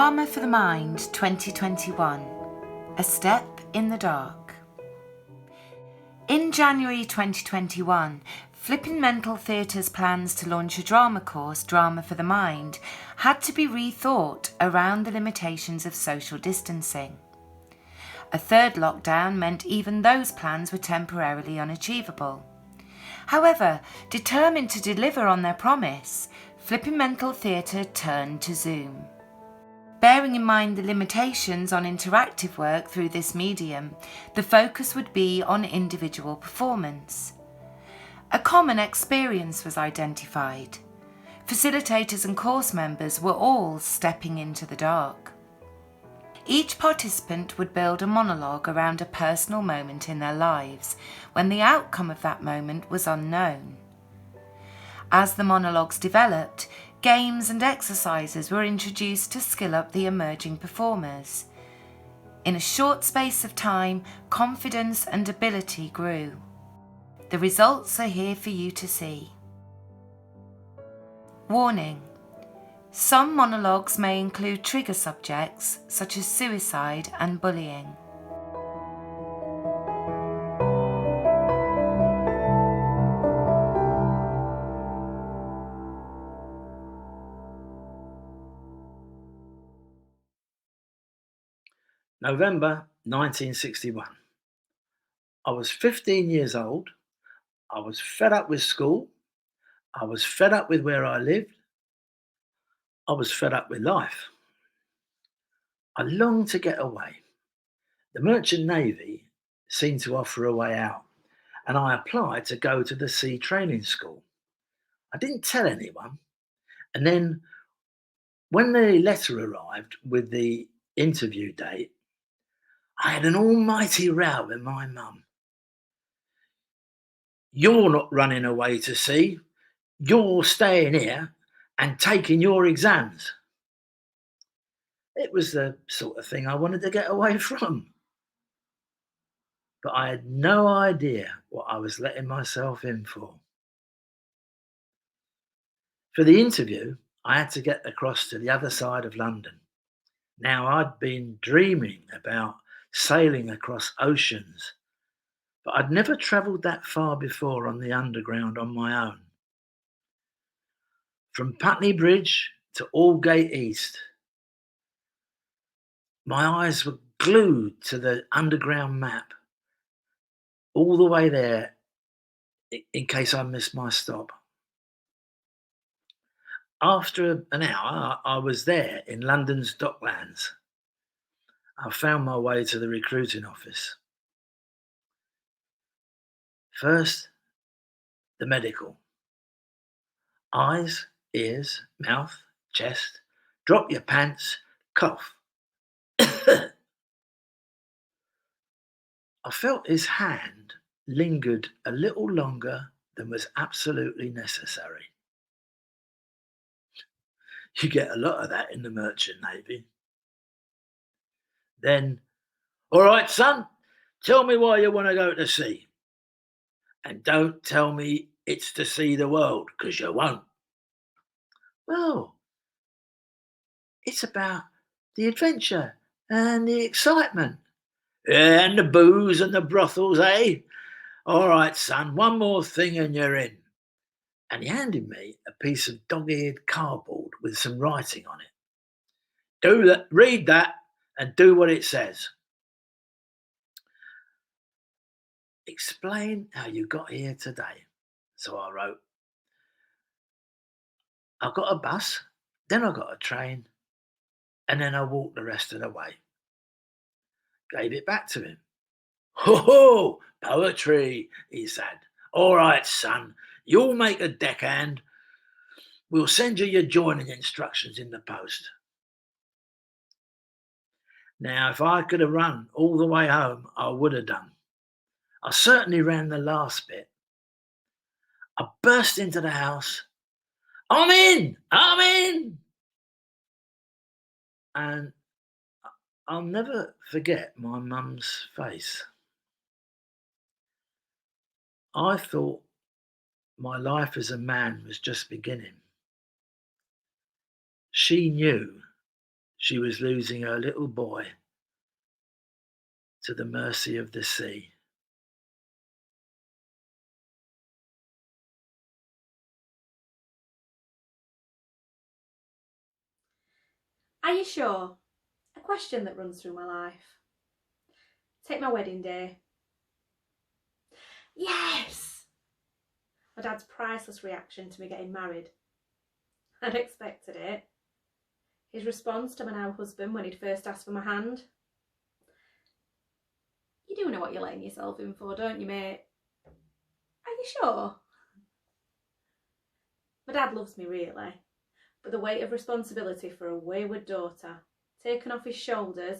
Drama for the Mind 2021, A Step in the Dark. In January 2021, Flippin Mental Theatre's plans to launch a drama course, Drama for the Mind, had to be rethought around the limitations of social distancing. A third lockdown meant even those plans were temporarily unachievable. However, determined to deliver on their promise, Flippin Mental Theatre turned to Zoom. Bearing in mind the limitations on interactive work through this medium, the focus would be on individual performance. A common experience was identified. Facilitators and course members were all stepping into the dark. Each participant would build a monologue around a personal moment in their lives when the outcome of that moment was unknown. As the monologues developed, games and exercises were introduced to skill up the emerging performers. In a short space of time, confidence and ability grew. The results are here for you to see. Warning: some monologues may include trigger subjects such as suicide and bullying. November 1961. I was 15 years old. I was fed up with school. I was fed up with where I lived. I was fed up with life. I longed to get away. The Merchant Navy seemed to offer a way out, and I applied to go to the Sea Training School. I didn't tell anyone, and then when the letter arrived with the interview date, I had an almighty row with my mum. "You're not running away to sea. You're staying here and taking your exams." It was the sort of thing I wanted to get away from. But I had no idea what I was letting myself in for. For the interview, I had to get across to the other side of London. Now, I'd been dreaming about sailing across oceans, but I'd never travelled that far before on the Underground on my own. From Putney Bridge to Aldgate East, my eyes were glued to the Underground map, all the way there in case I missed my stop. After an hour, I was there in London's Docklands. I found my way to the recruiting office. First, the medical. Eyes, ears, mouth, chest, drop your pants, cough. I felt his hand lingered a little longer than was absolutely necessary. You get a lot of that in the Merchant Navy. Then, "All right, son, tell me why you want to go to sea. And don't tell me it's to see the world, because you won't." "Well, it's about the adventure and the excitement." "Yeah, and the booze and the brothels, eh? All right, son, one more thing and you're in." And he handed me a piece of dog-eared cardboard with some writing on it. "Do that, read that, and do what it says. Explain how you got here today." So I wrote, "I got a bus, then I got a train, and then I walked the rest of the way." Gave it back to him. "Ho ho, poetry," he said. "All right, son, you'll make a deckhand. We'll send you your joining instructions in the post." Now, if I could have run all the way home, I would have done. I certainly ran the last bit. I burst into the house. "I'm in! I'm in!" And I'll never forget my mum's face. I thought my life as a man was just beginning. She knew She was losing her little boy to the mercy of the sea. Are you sure? A question that runs through my life. Take my wedding day. Yes! My dad's priceless reaction to me getting married. I'd expected it. His response to my now husband when he'd first asked for my hand. You do know what you're letting yourself in for, don't you, mate? Are you sure? My dad loves me, really, but the weight of responsibility for a wayward daughter, taken off his shoulders,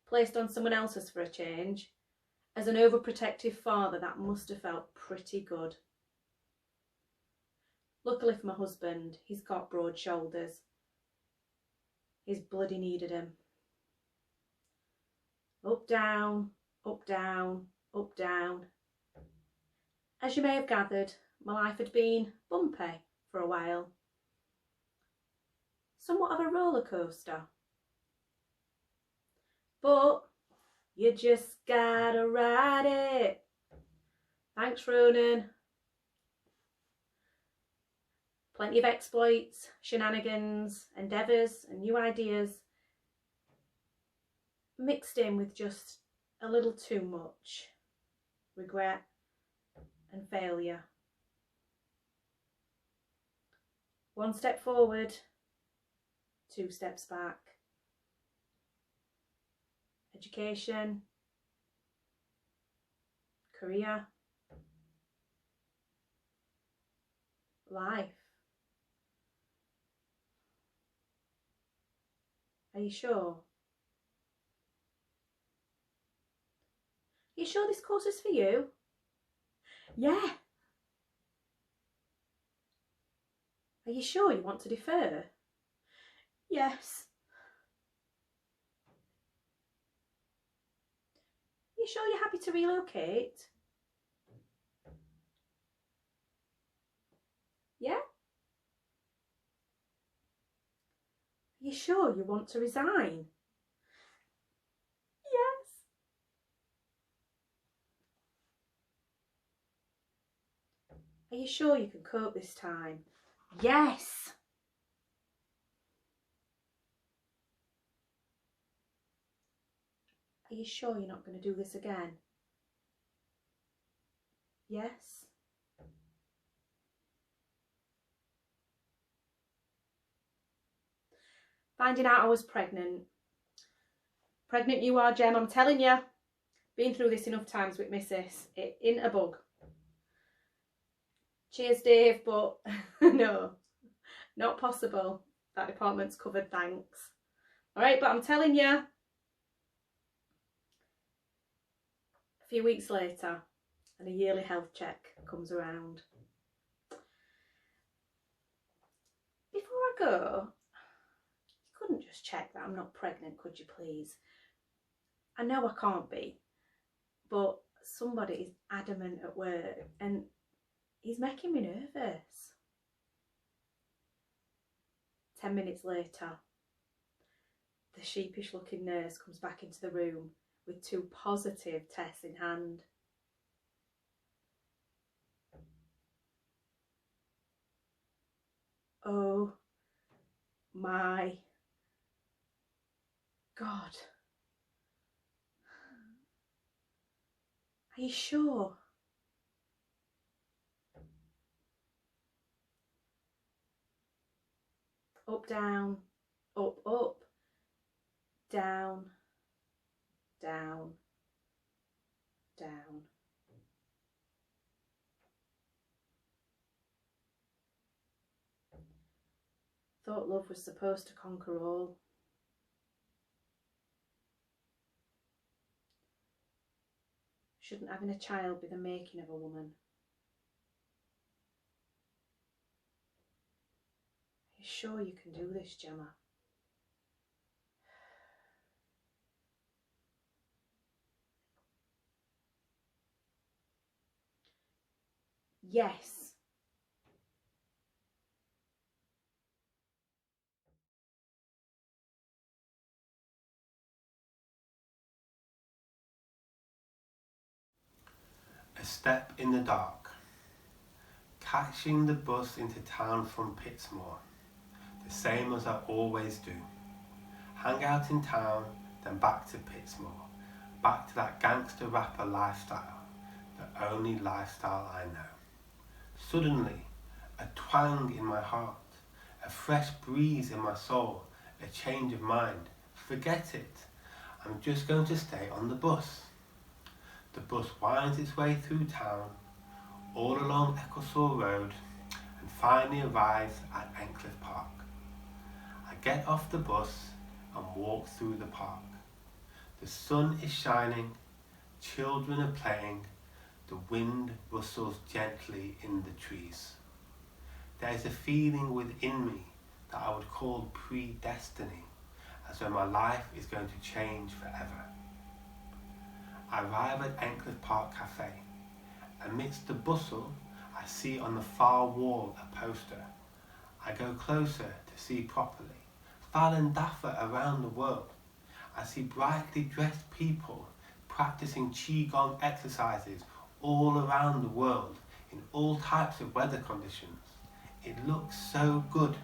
placed on someone else's for a change, as an overprotective father, that must have felt pretty good. Luckily for my husband, he's got broad shoulders. He's bloody needed him. Up, down, up, down, up, down. As you may have gathered, my life had been bumpy for a while. Somewhat of a roller coaster. But you just gotta ride it. Thanks, Ronan. Plenty of exploits, shenanigans, endeavours and new ideas, mixed in with just a little too much regret and failure. One step forward, 2 steps back. Education, career, life. Are you sure? Are you sure this course is for you? Yeah. Are you sure you want to defer? Yes. Are you sure you're happy to relocate? Yeah? Are you sure you want to resign? Yes. Are you sure you can cope this time? Yes. Are you sure you're not going to do this again? Yes. Finding out I was pregnant. Pregnant you are, Jem, I'm telling you. Been through this enough times with missus. It ain't a bug. Cheers, Dave, but no, not possible. That department's covered, thanks. All right, but I'm telling you. A few weeks later, and a yearly health check comes around. Before I go, you couldn't just check that I'm not pregnant, could you please? I know I can't be, but somebody is adamant at work and he's making me nervous. 10 minutes later, the sheepish looking nurse comes back into the room with 2 positive tests in hand. Oh my God. Are you sure? Up, down, up, up, down, down, down. Thought love was supposed to conquer all. Shouldn't having a child be the making of a woman? Are you sure you can do this, Gemma? Yes. step in the dark. Catching the bus into town from Pittsmore, the same as I always do. Hang out in town, then back to Pittsmore, back to that gangster rapper lifestyle, the only lifestyle I know. Suddenly, a twang in my heart, a fresh breeze in my soul, a change of mind. Forget it. I'm just going to stay on the bus. The bus winds its way through town, all along Ecclesall Road, and finally arrives at Encliffe Park. I get off the bus and walk through the park. The sun is shining, children are playing, the wind rustles gently in the trees. There is a feeling within me that I would call predestiny, as though my life is going to change forever. I arrive at Encliffe Park Cafe. Amidst the bustle, I see on the far wall a poster. I go closer to see properly. Fallon Daffer around the world. I see brightly dressed people practicing Qigong exercises all around the world in all types of weather conditions. It looks so good.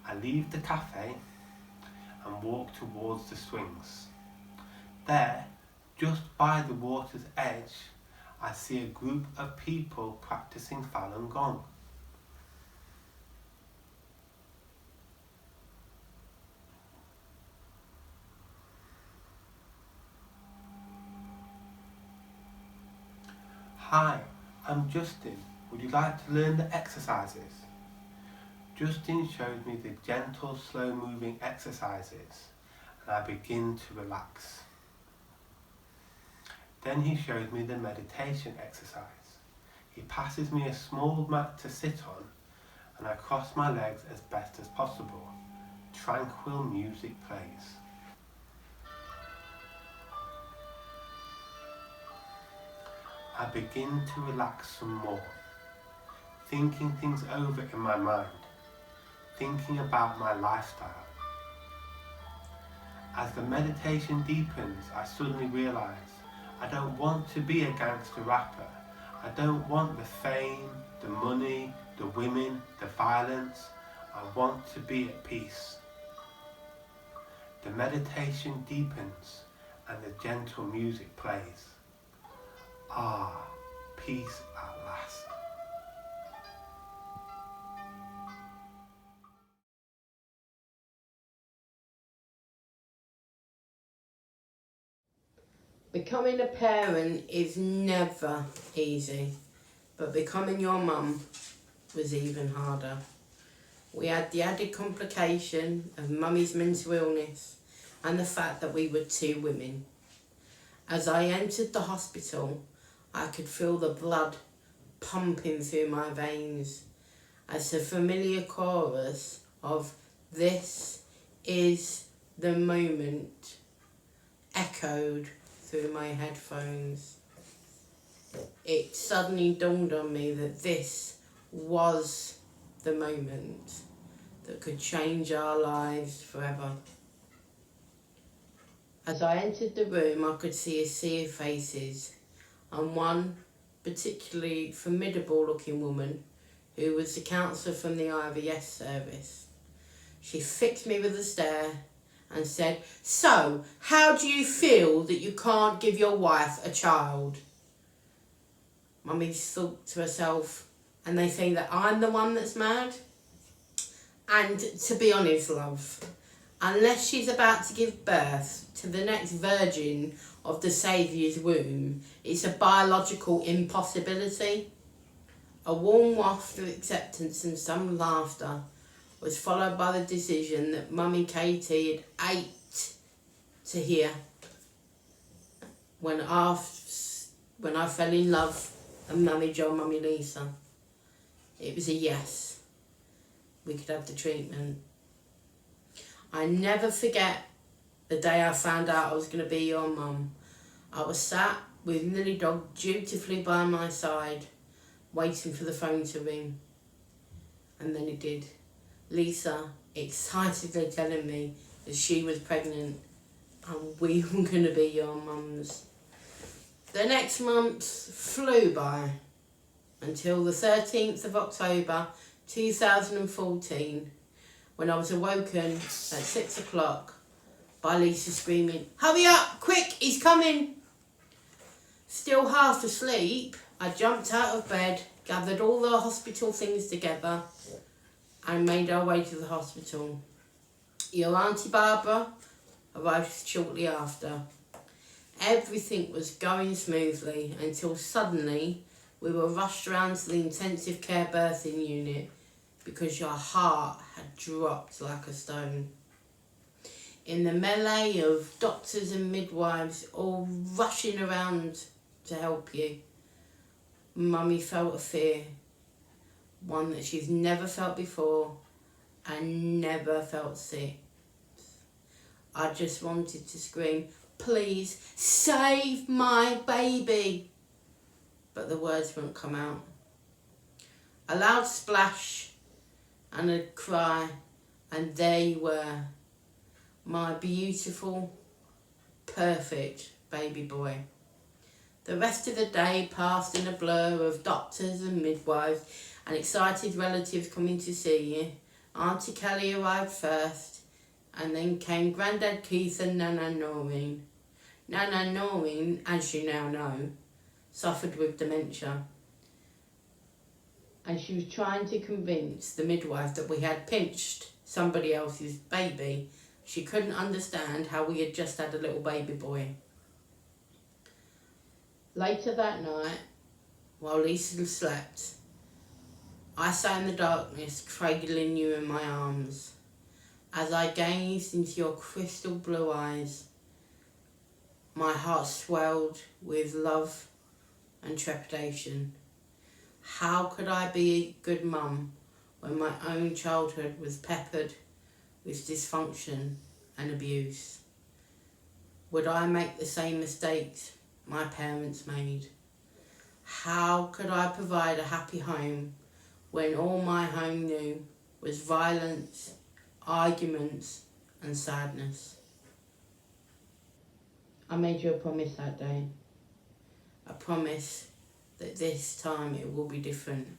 I leave the cafe and walk towards the swings. There, just by the water's edge, I see a group of people practicing Falun Gong. Hi, I'm Justin. Would you like to learn the exercises? Justin showed me the gentle, slow-moving exercises, and I begin to relax. Then he showed me the meditation exercise. He passes me a small mat to sit on, and I cross my legs as best as possible. Tranquil music plays. I begin to relax some more, thinking things over in my mind, thinking about my lifestyle. As the meditation deepens, I suddenly realise I don't want to be a gangster rapper. I don't want the fame, the money, the women, the violence. I want to be at peace. The meditation deepens and the gentle music plays. Ah, peace at last. Becoming a parent is never easy, but becoming your mum was even harder. We had the added complication of mummy's mental illness and the fact that we were two women. As I entered the hospital, I could feel the blood pumping through my veins as the familiar chorus of "This is the moment" echoed through my headphones. It suddenly dawned on me that this was the moment that could change our lives forever. As I entered the room, I could see a sea of faces, and one particularly formidable looking woman who was the counsellor from the IVS service. She fixed me with a stare and said, "So, how do you feel that you can't give your wife a child?" Mummy thought to herself, and they say that I'm the one that's mad? And to be honest, love, unless she's about to give birth to the next virgin of the Saviour's womb, it's a biological impossibility. A warm waft of acceptance and some laughter was followed by the decision that Mummy Katie had ached to hear when I fell in love with Mummy John, Mummy Lisa. It was a yes. We could have the treatment. I never forget the day I found out I was going to be your mum. I was sat with Lily Dog dutifully by my side, waiting for the phone to ring. And then it did. Lisa excitedly telling me that she was pregnant and we were going to be your mums. The next month flew by until the 13th of October 2014, when I was awoken at 6 o'clock by Lisa screaming, "Hurry up, quick, he's coming!" Still half asleep, I jumped out of bed, gathered all the hospital things together and made our way to the hospital. Your Auntie Barbara arrived shortly after. Everything was going smoothly until suddenly we were rushed around to the intensive care birthing unit because your heart had dropped like a stone. In the melee of doctors and midwives all rushing around to help you, Mummy felt a fear, one that she's never felt before and never felt since. I just wanted to scream, "Please save my baby!" But the words wouldn't come out. A loud splash and a cry, and there you were, my beautiful, perfect baby boy. The rest of the day passed in a blur of doctors and midwives and excited relatives coming to see you. Auntie Kelly arrived first, and then came Grandad Keith and Nana Noreen. Nana Noreen, as you now know, suffered with dementia, and she was trying to convince the midwife that we had pinched somebody else's baby. She couldn't understand how we had just had a little baby boy. Later that night, while Lisa slept, I sat in the darkness, cradling you in my arms. As I gazed into your crystal blue eyes, my heart swelled with love and trepidation. How could I be a good mum when my own childhood was peppered with dysfunction and abuse? Would I make the same mistakes my parents made? How could I provide a happy home when all my home knew was violence, arguments and sadness? I made you a promise that day. A promise that this time it will be different.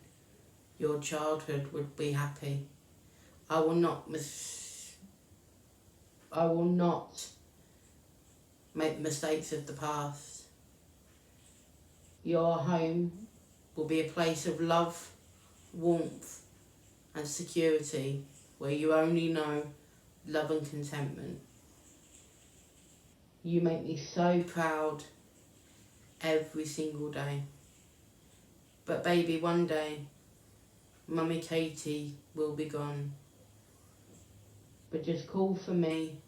Your childhood would be happy. I will not make mistakes of the past. Your home will be a place of love, warmth and security where you only know love and contentment. You make me so proud every single day. But baby, one day, Mummy Katie will be gone. But just call for me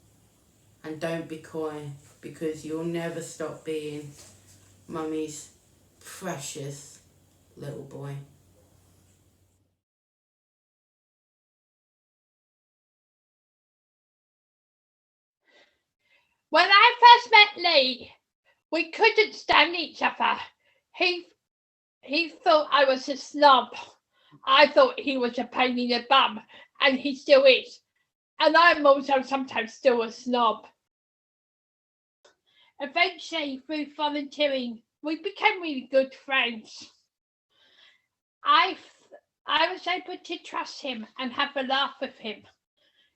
and don't be coy, because you'll never stop being Mummy's precious little boy. When I first met Lee, we couldn't stand each other. He thought I was a snob. I thought he was a pain in the bum, and he still is. And I'm also sometimes still a snob. Eventually, through volunteering, we became really good friends. I was able to trust him and have a laugh with him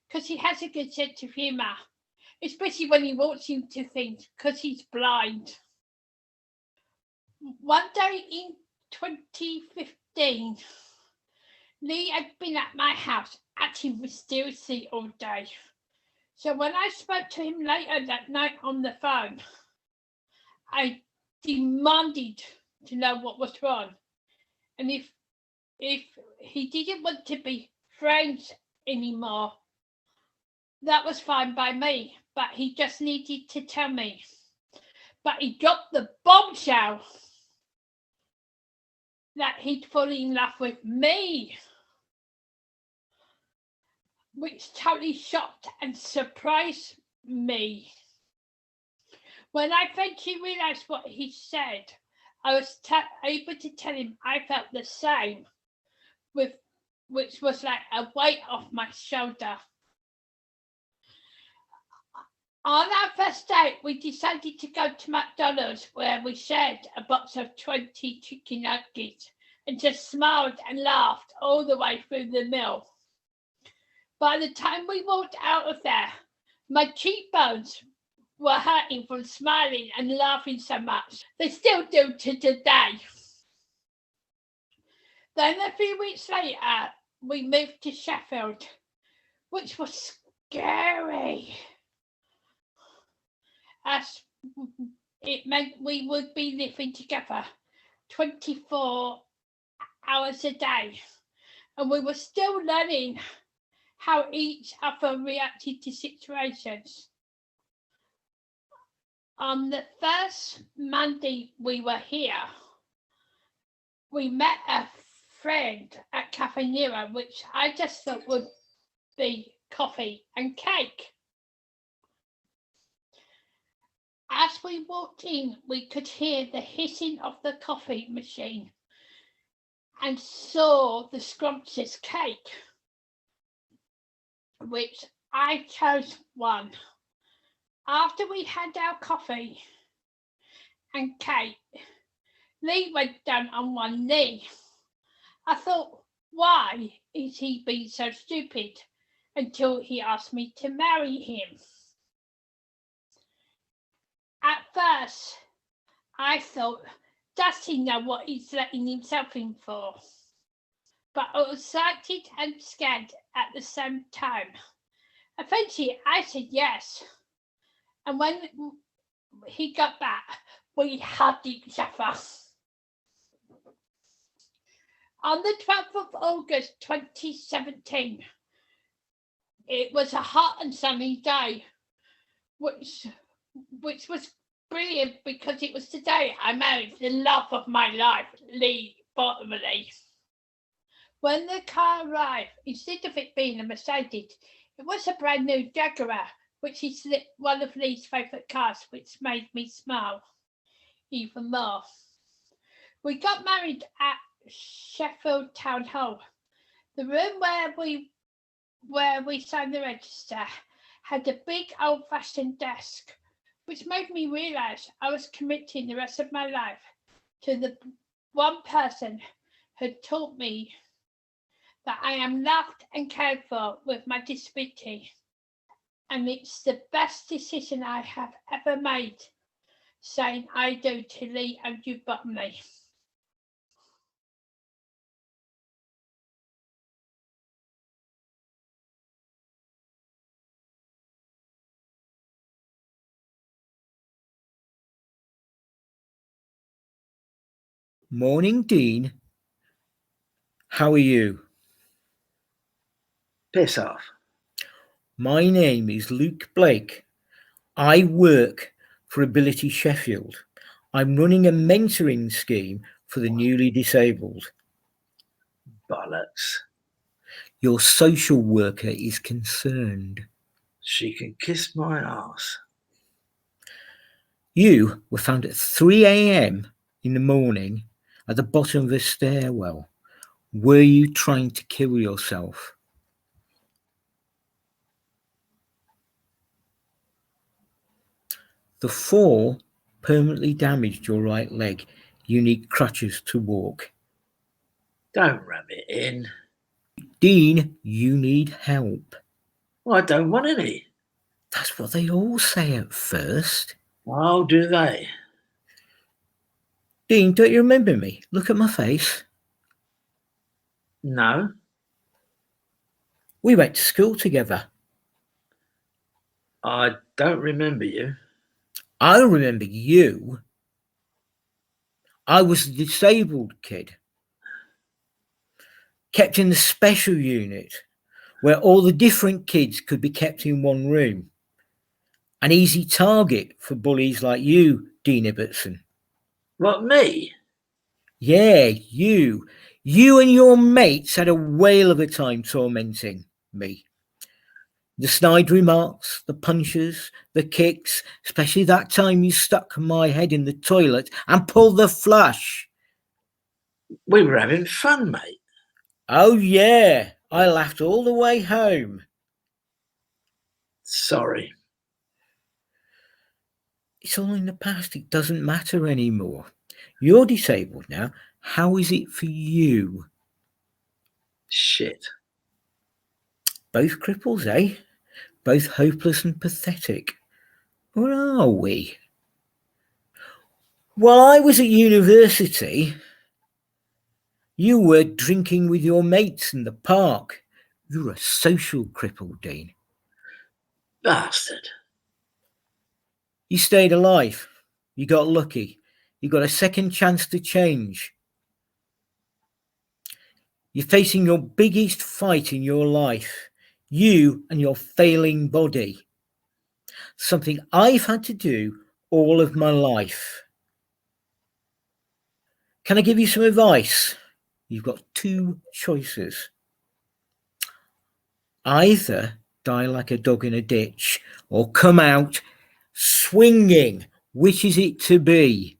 because he has a good sense of humour, especially when he walks into things because he's blind. One day in 2015, Lee had been at my house acting mysteriously all day. So when I spoke to him later that night on the phone, I demanded to know what was wrong. And if he didn't want to be friends anymore, that was fine by me, but he just needed to tell me. But he dropped the bombshell that he'd fallen in love with me, which totally shocked and surprised me. When I eventually realised what he said, I was able to tell him I felt the same, which was like a weight off my shoulder. On our first date, we decided to go to McDonald's, where we shared a box of 20 chicken nuggets and just smiled and laughed all the way through the meal. By the time we walked out of there, my cheekbones were hurting from smiling and laughing so much. They still do to today. Then a few weeks later, we moved to Sheffield, which was scary, as it meant we would be living together 24 hours a day, and we were still learning how each other reacted to situations. On the first Monday we were here, we met a friend at Cafe Nero, which I just thought would be coffee and cake. As we walked in, we could hear the hissing of the coffee machine and saw the scrumptious cake, which I chose one. After we had our coffee and cake, Lee went down on one knee. I thought, why is he being so stupid? Until he asked me to marry him. At first, I thought, does he know what he's letting himself in for? But I was excited and scared at the same time. Eventually, I said yes. And when he got back, we hugged each other. On the 12th of August 2017, it was a hot and sunny day, which was brilliant because it was the day I married the love of my life, Lee Bottomley. When the car arrived, instead of it being a Mercedes, it was a brand new Jaguar, which is one of Lee's favourite cars, which made me smile even more. We got married at Sheffield Town Hall. The room where we signed the register had a big old-fashioned desk, which made me realise I was committing the rest of my life to the one person who taught me that I am loved and cared for with my disability, and it's the best decision I have ever made, saying I do to Lee and you Bottomley. Morning, Dean. How are you? Piss off. My name is Luke Blake. I work for Ability Sheffield. I'm running a mentoring scheme for the newly disabled. Bollocks. Your social worker is concerned. She can kiss my ass. You were found at 3 a.m. in the morning at the bottom of a stairwell. Were you trying to kill yourself? The fall permanently damaged your right leg. You need crutches to walk. Don't rub it in. Dean, you need help. Well, I don't want any. That's what they all say at first. Oh, do they? Dean, don't you remember me? Look at my face. No. We went to school together. I don't remember you. I remember you. I was a disabled kid, kept in the special unit, where all the different kids could be kept in one room. An easy target for bullies like you, Dean Ibbotson. What, me? Yeah, you. You and your mates had a whale of a time tormenting me. The snide remarks, the punches, the kicks, especially that time you stuck my head in the toilet and pulled the flush. We were having fun, mate. Oh yeah, I laughed all the way home. Sorry. It's all in the past. It doesn't matter anymore. You're disabled now. How is it for you? Shit. Both cripples, eh? Both hopeless and pathetic. Or are we? While I was at university, you were drinking with your mates in the park. You're a social cripple, Dean. Bastard. You stayed alive. You got lucky. You got a second chance to change. You're facing your biggest fight in your life. You and your failing body. Something I've had to do all of my life. Can I give you some advice? You've got two choices. Either die like a dog in a ditch or come out swinging. Which is it to be?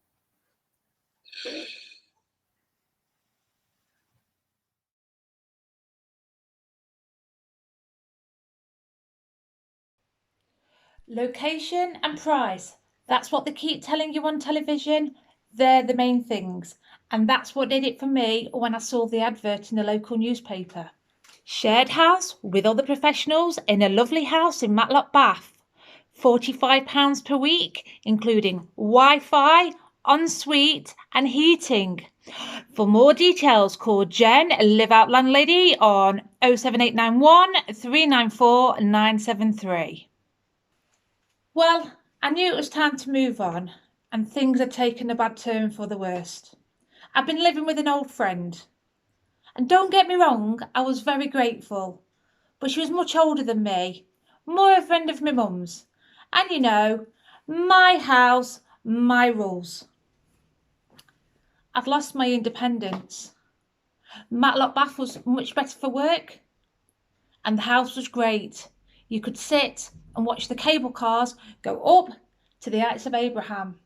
Location and price. That's what they keep telling you on television. They're the main things. And that's what did it for me when I saw the advert in the local newspaper. Shared house with other professionals in a lovely house in Matlock Bath. £45 per week, including Wi-Fi, ensuite and heating. For more details, call Jen, Live Out Landlady, on 07891 394 973. Well, I knew it was time to move on, and things had taken a bad turn for the worst. I'd been living with an old friend. And don't get me wrong, I was very grateful. But she was much older than me, more a friend of my mum's. And you know, my house, my rules. I've lost my independence. Matlock Bath was much better for work. And the house was great. You could sit and watch the cable cars go up to the Heights of Abraham.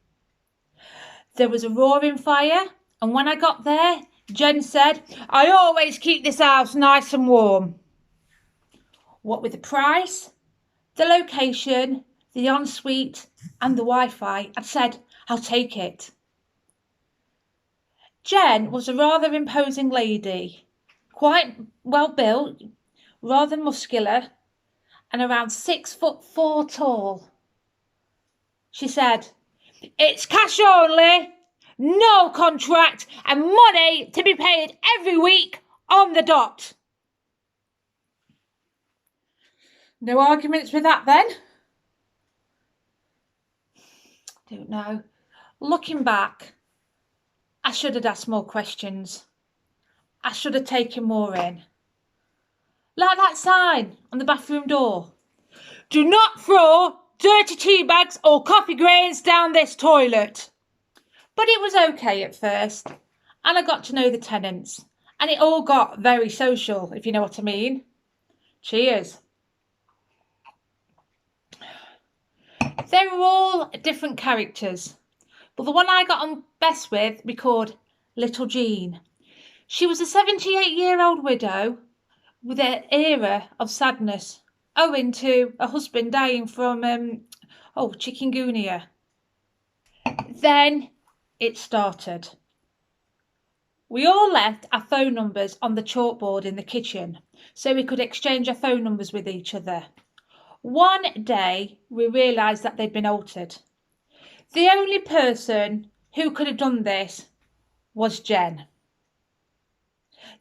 There was a roaring fire, and when I got there, Jen said, I always keep this house nice and warm. What with the price, the location, the ensuite and the Wi-Fi, I said, I'll take it. Jen was a rather imposing lady, quite well built, rather muscular, and around 6'4" tall. She said, it's cash only, no contract, and money to be paid every week on the dot. No arguments with that then? Don't know. Looking back, I should have asked more questions. I should have taken more in. Like that sign on the bathroom door. Do not throw dirty tea bags or coffee grains down this toilet. But it was okay at first, and I got to know the tenants, and it all got very social, if you know what I mean. Cheers. They were all different characters, but the one I got on best with we called Little Jean. She was a 78-year-old widow with an era of sadness owing to a husband dying from chikungunya. Then it started. We all left our phone numbers on the chalkboard in the kitchen so we could exchange our phone numbers with each other. One day we realised that they'd been altered. The only person who could have done this was Jen.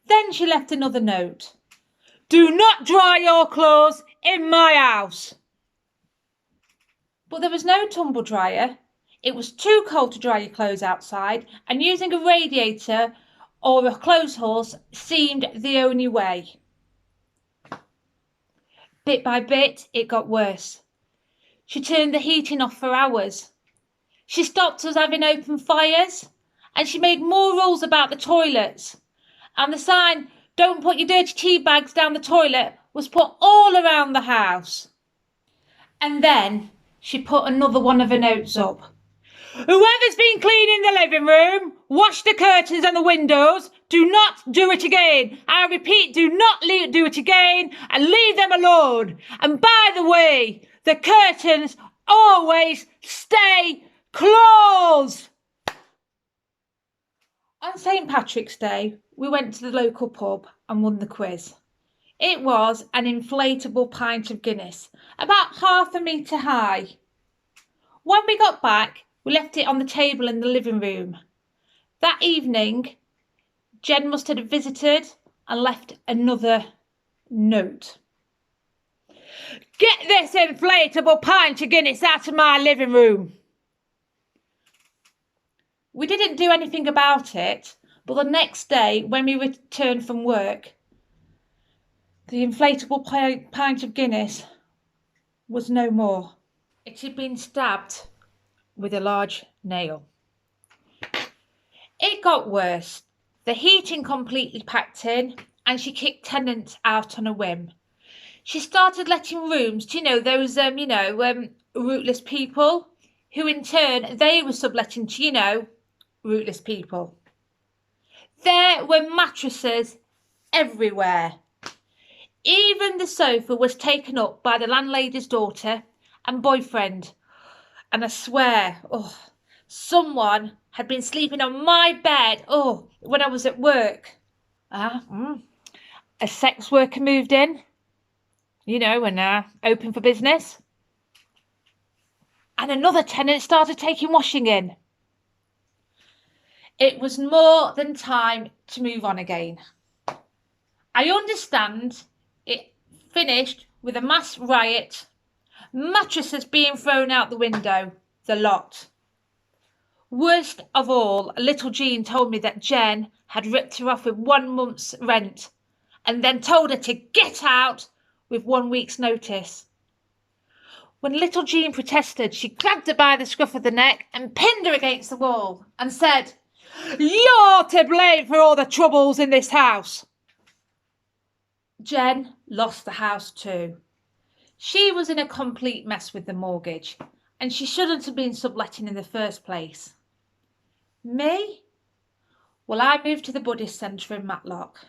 Then she left another note. Do not dry your clothes in my house. But there was no tumble dryer. It was too cold to dry your clothes outside, and using a radiator or a clothes horse seemed the only way. Bit by bit, it got worse. She turned the heating off for hours. She stopped us having open fires, and she made more rules about the toilets. And the sign, don't put your dirty tea bags down the toilet, was put all around the house. And then she put another one of her notes up. Whoever's been cleaning the living room, wash the curtains and the windows, do not do it again. I repeat, do not do it again and leave them alone. And by the way, the curtains always stay closed. On St. Patrick's Day, we went to the local pub and won the quiz. It was an inflatable pint of Guinness, about half a metre high. When we got back, we left it on the table in the living room. That evening, Jen must have visited and left another note. Get this inflatable pint of Guinness out of my living room. We didn't do anything about it, but the next day, when we returned from work, the inflatable pint of Guinness was no more. It had been stabbed with a large nail. It got worse. The heating completely packed in, and she kicked tenants out on a whim. She started letting rooms to, those, rootless people, who in turn, they were subletting to, rootless people. There were mattresses everywhere. Even the sofa was taken up by the landlady's daughter and boyfriend. And I swear, someone had been sleeping on my bed, when I was at work. A sex worker moved in, and open for business. And another tenant started taking washing in. It was more than time to move on again. I understand it finished with a mass riot, mattresses being thrown out the window, the lot. Worst of all, little Jean told me that Jen had ripped her off with 1 month's rent and then told her to get out with 1 week's notice. When little Jean protested, she grabbed her by the scruff of the neck and pinned her against the wall and said, "You're to blame for all the troubles in this house." Jen lost the house too. She was in a complete mess with the mortgage, and she shouldn't have been subletting in the first place. Me? Well, I moved to the Buddhist Centre in Matlock.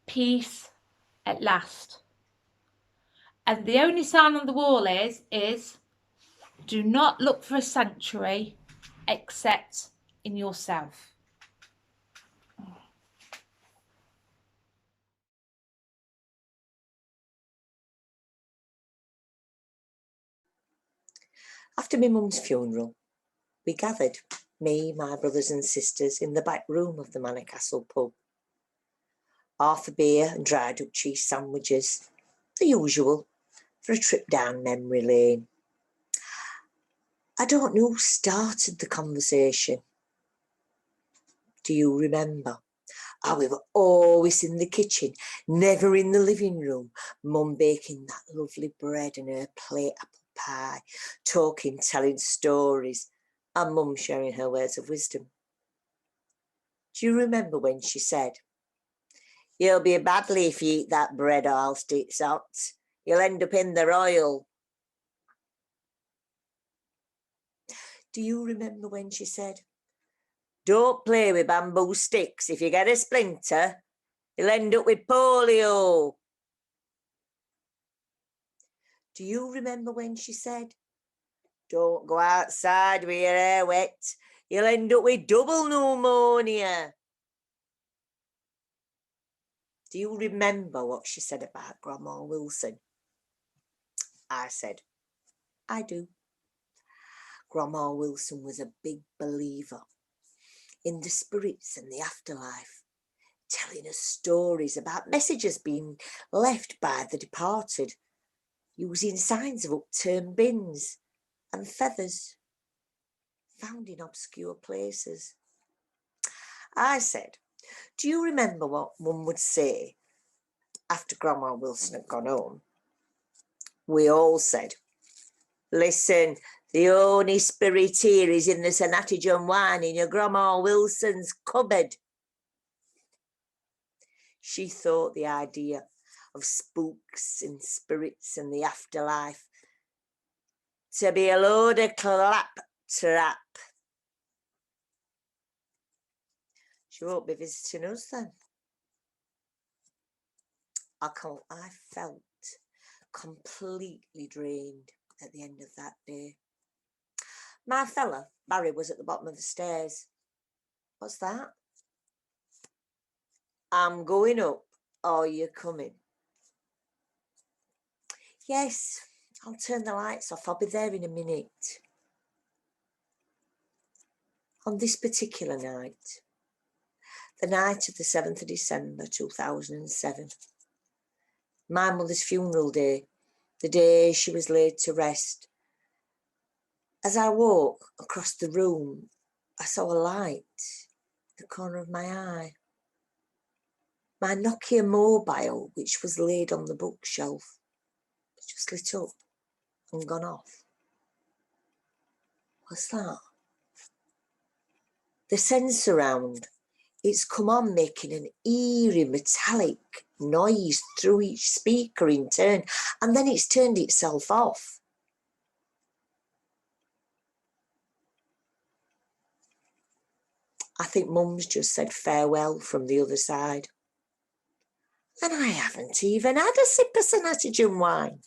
Peace at last. And the only sign on the wall is do not look for a sanctuary except in yourself. After my mum's funeral, we gathered, me, my brothers and sisters, in the back room of the Manor Castle pub. Half a beer and dried up cheese sandwiches, the usual, for a trip down memory lane. I don't know who started the conversation. Do you remember? We were always in the kitchen, never in the living room, Mum baking that lovely bread and her plate apple pie, talking, telling stories, and Mum sharing her words of wisdom. Do you remember when she said, "You'll be badly if you eat that bread whilst it's hot. You'll end up in the royal." Do you remember when she said, "Don't play with bamboo sticks. If you get a splinter, you'll end up with polio"? Do you remember when she said, "Don't go outside with your hair wet. You'll end up with double pneumonia"? Do you remember what she said about Grandma Wilson? I said, I do. Grandma Wilson was a big believer in the spirits and the afterlife, telling us stories about messages being left by the departed, using signs of upturned bins and feathers found in obscure places. I said, do you remember what Mum would say after Grandma Wilson had gone home? We all said, "Listen, the only spirit here is in the Sanatigen wine in your Grandma Wilson's cupboard." She thought the idea of spooks and spirits and the afterlife to be a load of claptrap. She won't be visiting us then. I felt completely drained at the end of that day. My fella, Barry, was at the bottom of the stairs. What's that? I'm going up. Are you coming? Yes, I'll turn the lights off. I'll be there in a minute. On this particular night, the night of the 7th of December 2007, my mother's funeral day, the day she was laid to rest, as I walked across the room, I saw a light in the corner of my eye. My Nokia mobile, which was laid on the bookshelf, just lit up and gone off. What's that? The sensor round, it's come on making an eerie metallic noise through each speaker in turn, and then it's turned itself off. I think Mum's just said farewell from the other side. And I haven't even had a sip of St. Wine.